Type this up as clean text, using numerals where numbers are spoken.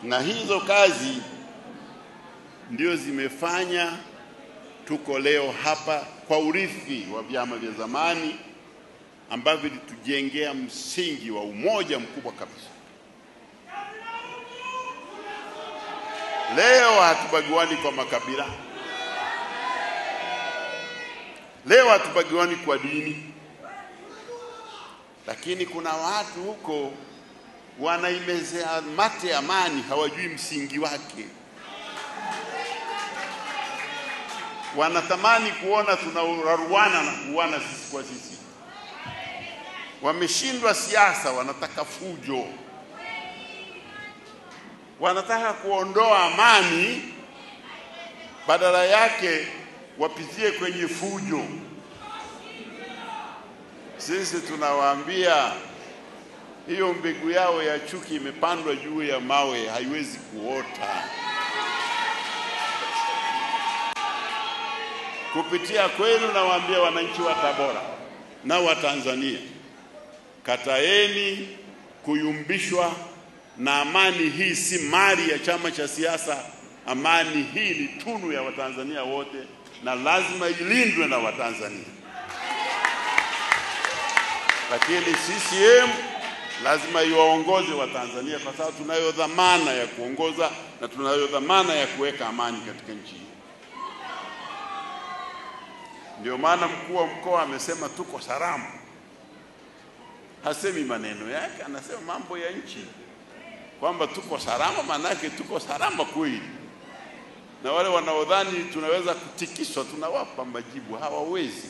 Na hizo kazi ndio zimefanya tuko leo hapa kwa urithi wa vyama vya zamani ambavyo vilitujengea msingi wa umoja mkubwa kabisa. Leo hatubaguani kwa makabila. Leo hatubaguani kwa dini. Lakini kuna watu huko wanaimezea mate amani, hawajui msingi wake. Wanatamani kuona tunaruana na kuuana sisi kwa sisi. Wameshindwa siasa, wanataka fujo. Wanataka kuondoa amani, badala yake wapitie kwenye fujo. Sisi tunawaambia hiyo mbegu yao ya chuki imepandwa juu ya mawe, haiwezi kuota. Kupitia kwenu nawaambia wananchi wa Tabora na wa Tanzania, kataeni kuyumbishwa na amani hii. Si mali ya chama cha siasa. Amani hii ni tunu ya Watanzania wote na lazima ilindwe na Watanzania. Lakini CCM lazima iwaongoze Watanzania, kwa sababu tunayo dhamana ya kuongoza na tunayo dhamana ya kuweka amani katika nchi hii. Ndio maana mkuu wa mkoa amesema tuko salama. Hasemi maneno yake, anasema mambo ya nchi, kwamba tuko salama. Manake tuko salama kweli. Na wale wanaodhani tunaweza kutikiswa, tunawapa majibu, hawawezi.